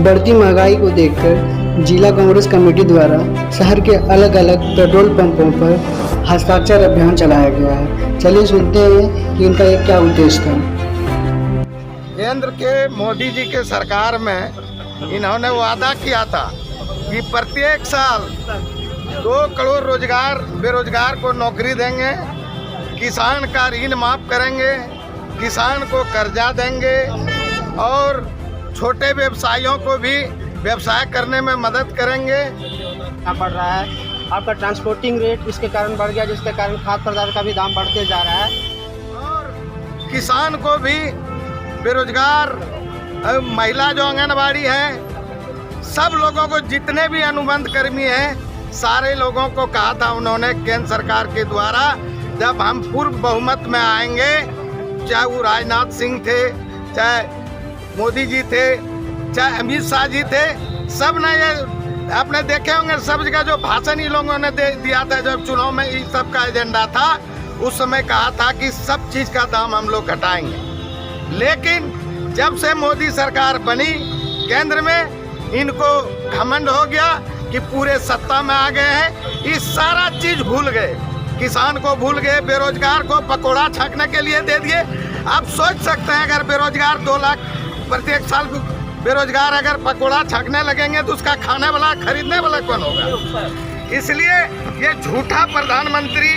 बढ़ती महंगाई को देखकर जिला कांग्रेस कमेटी द्वारा शहर के अलग अलग पेट्रोल पंपों पर हस्ताक्षर अभियान चलाया गया है। चलिए सुनते हैं कि इनका ये क्या उद्देश्य था। केंद्र के मोदी जी के सरकार में इन्होंने वादा किया था कि प्रत्येक साल 2 करोड़ बेरोजगार को नौकरी देंगे, किसान का ऋण माफ करेंगे, किसान को कर्जा देंगे और छोटे व्यवसायियों को भी व्यवसाय करने में मदद करेंगे। बढ़ रहा है आपका ट्रांसपोर्टिंग रेट, इसके कारण बढ़ गया, जिसके कारण खाद्य पदार्थ का भी दाम बढ़ते जा रहा है। और किसान को भी बेरोजगार महिला जो आंगनबाड़ी हैं, सब लोगों को, जितने भी अनुबंध कर्मी हैं, सारे लोगों को कहा था उन्होंने केंद्र सरकार के द्वारा, जब हम पूर्ण बहुमत में आएंगे, चाहे वो राजनाथ सिंह थे, चाहे मोदी जी थे, चाहे अमित शाह जी थे, सब ने ये आपने देखे होंगे, सब जगह जो भाषण इन लोगों ने दिया था जब चुनाव में इन सब का एजेंडा था, उस समय कहा था कि सब चीज का दाम हम लोग घटाएंगे। लेकिन जब से मोदी सरकार बनी केंद्र में, इनको घमंड हो गया कि पूरे सत्ता में आ गए हैं, ये सारा चीज भूल गए, किसान को भूल गए, बेरोजगार को पकौड़ा छांकने के लिए दे दिए। आप सोच सकते हैं अगर बेरोजगार 2 लाख प्रत्येक साल बेरोजगार अगर पकौड़ा छांकने लगेंगे तो उसका खाने वाला, खरीदने वाला कौन होगा। इसलिए ये झूठा प्रधानमंत्री,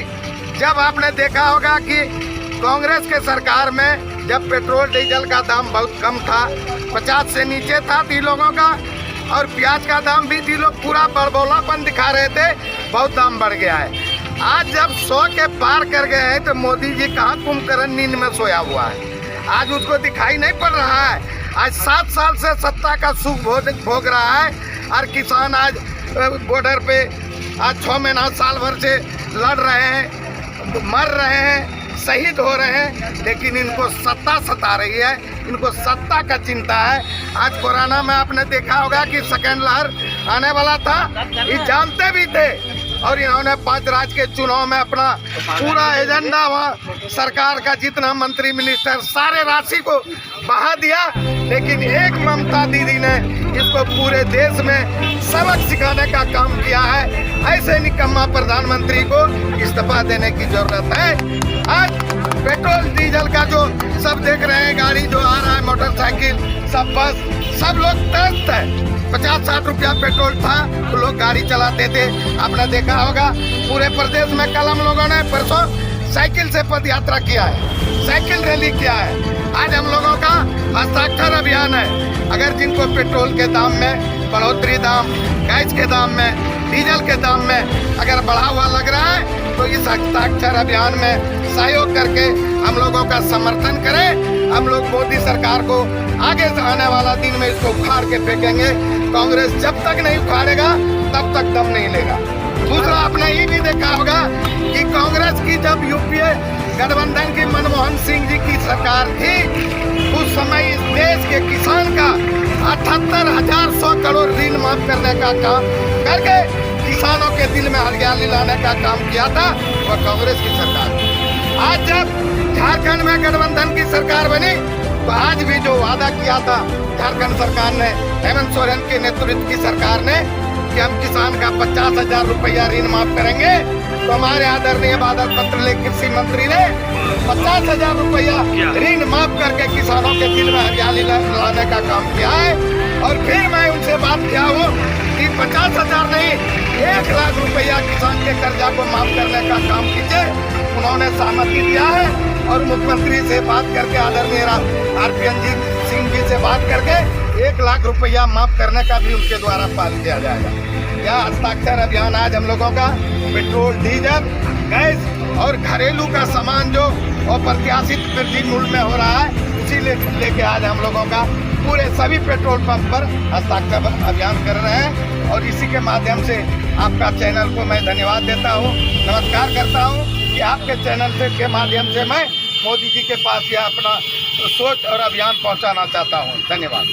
जब आपने देखा होगा कि कांग्रेस के सरकार में जब पेट्रोल डीजल का दाम बहुत कम था, 50 से नीचे था ती लोगों का, और प्याज का दाम भी ती लोग पूरा बड़बोलापन दिखा रहे थे, बहुत दाम बढ़ गया है। आज जब 100 के पार कर गए हैं तो मोदी जी कहाँ कुंभकर्ण नींद में सोया हुआ है, आज उसको दिखाई नहीं पड़ रहा है। आज 7 साल से सत्ता का सुख भोग रहा है और किसान आज बॉर्डर पे आज 6 महीना साल भर से लड़ रहे हैं, मर रहे हैं, शहीद हो रहे हैं, लेकिन इनको सत्ता सता रही है, इनको सत्ता का चिंता है। आज कोरोना में आपने देखा होगा कि सेकेंड लहर आने वाला था, ये जानते भी थे, और इन्होंने 5 राज्य के चुनाव में अपना पूरा एजेंडा, वहाँ सरकार का जितना मंत्री मिनिस्टर सारे राशि को बहा दिया। लेकिन एक ममता दीदी ने इसको पूरे देश में सबक सिखाने का काम किया है। ऐसे निकम्मा प्रधानमंत्री को इस्तीफा देने की जरूरत है। आज पेट्रोल डीजल का जो सब देख रहे हैं, गाड़ी जो आ रहा है, मोटरसाइकिल, सब बस, सब लोग त्रस्त है। 50-60 रुपया पेट्रोल था तो लोग गाड़ी चलाते थे। आपने देखा होगा पूरे प्रदेश में कल हम लोगों ने परसों साइकिल से पद यात्रा किया है, साइकिल रैली किया है। आज हम लोगों का हस्ताक्षर अभियान है। अगर जिनको पेट्रोल के दाम में बढ़ोतरी, दाम गैस के दाम में, डीजल के दाम में अगर बढ़ा हुआ लग रहा है तो इस हस्ताक्षर अभियान में सहयोग करके हम लोगों का समर्थन करें। हम लोग मोदी सरकार को आगे से आने वाला दिन में इसको उखाड़ के फेंकेंगे। कांग्रेस जब तक नहीं उखाड़ेगा तब तक दम नहीं लेगा। दूसरा, आपने ये भी देखा होगा कि कांग्रेस की जब यूपीए गठबंधन की मनमोहन सिंह जी की सरकार थी, उस समय इस देश के किसान का 78,100 करोड़ ऋण माफ करने का काम करके किसानों के दिल में हरियाली लाने का काम किया था वह कांग्रेस की सरकार। आज जब झारखंड में गठबंधन की सरकार बनी तो आज भी जो वादा किया था झारखंड सरकार ने, हेमंत सोरेन के नेतृत्व की सरकार ने, कि हम किसान का 50,000 रुपया ऋण माफ करेंगे, तो हमारे आदरणीय बादल पत्रलेख कृषि मंत्री ने 50,000 रुपया ऋण माफ करके किसानों के दिल में हरियाली लाने का काम किया है। और फिर मैं उनसे बात किया हूँ कि 50,000 नहीं, 1 लाख रुपया किसान के कर्जा को माफ करने का काम कीजिए। उन्होंने सहमति दिया है और मुख्यमंत्री से बात करके, आदरणीय RPN सिंह जी से बात करके 1 लाख रुपया माफ करने का भी उनके द्वारा पालन किया जाएगा। यह हस्ताक्षर अभियान आज हम लोगों का पेट्रोल, डीजल, गैस और घरेलू का सामान जो अप्रत्याशित वृद्धि मूल्य में हो रहा है, उसी लेके आज हम लोगों का पूरे सभी पेट्रोल पंप पर हस्ताक्षर अभियान कर रहे हैं। और इसी के माध्यम से आपका चैनल को मैं धन्यवाद देता हूँ, नमस्कार करता हूँ कि आपके चैनल के माध्यम से मैं मोदी जी के पास यह अपना सोच और अभियान पहुँचाना चाहता हूँ। धन्यवाद।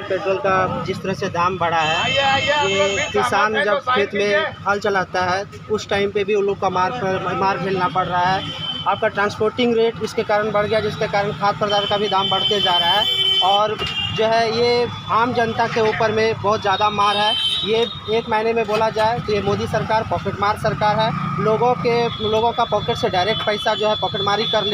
पेट्रोल का जिस तरह से दाम बढ़ा है, ये किसान जब खेत में हल चलाता है उस टाइम पे भी उन लोग का मार झेलना पड़ रहा है। आपका ट्रांसपोर्टिंग रेट इसके कारण बढ़ गया, जिसके कारण खाद्य पदार्थ का भी दाम बढ़ते जा रहा है और जो है ये आम जनता के ऊपर में बहुत ज़्यादा मार है। ये एक महीने में बोला जाए तो ये मोदी सरकार पॉकेट मार सरकार है। लोगों का पॉकेट से डायरेक्ट पैसा जो है पॉकेटमारी कर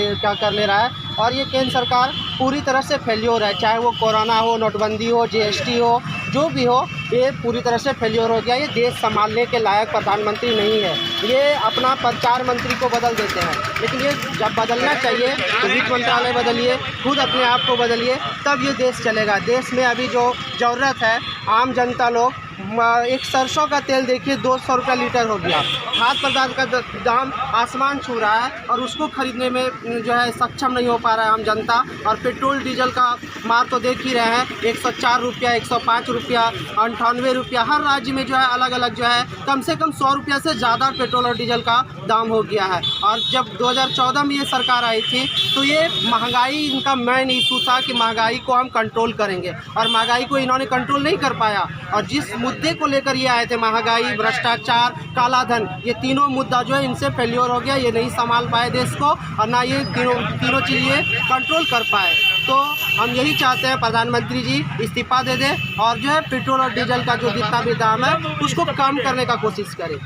ले रहा है और ये केंद्र सरकार पूरी तरह से फेल्योर है, चाहे वो कोरोना हो, नोटबंदी हो, जीएसटी हो, जो भी हो, ये पूरी तरह से फेल्योर हो गया। ये देश संभालने के लायक प्रधानमंत्री नहीं है। ये अपना प्रचार मंत्री को बदल देते हैं, लेकिन ये जब बदलना चाहिए तो वित्त मंत्रालय बदलिए, खुद अपने आप को बदलिए, तब ये देश चलेगा। देश में अभी जो ज़रूरत है, आम जनता लोग, एक सरसों का तेल देखिए 200 रुपये लीटर हो गया। खाद्य पदार्थ का दाम आसमान छू रहा है और उसको खरीदने में जो है सक्षम नहीं हो पा रहा है आम जनता। और पेट्रोल डीजल का मार तो देख ही रहे हैं, 104 रुपया, 105 रुपया, 98 रुपया, हर राज्य में जो है अलग अलग जो है कम से कम 100 रुपया से ज़्यादा पेट्रोल और डीजल का दाम हो गया है। और जब 2014 में ये सरकार आई थी तो ये महंगाई इनका मेन इशू था कि महंगाई को हम कंट्रोल करेंगे, और महंगाई को इन्होंने कंट्रोल नहीं कर पाया। और जिस मुद्दे को लेकर ये आए थे, महंगाई, भ्रष्टाचार, काला धन, ये तीनों मुद्दा जो है इनसे फेल्योर हो गया। ये नहीं संभाल पाए देश को और ना ये तीनों चीज़ें कंट्रोल कर पाए। तो हम यही चाहते हैं प्रधानमंत्री जी इस्तीफा दे दें और जो है पेट्रोल और डीजल का जो जितना भी दाम है उसको कम करने का कोशिश करें।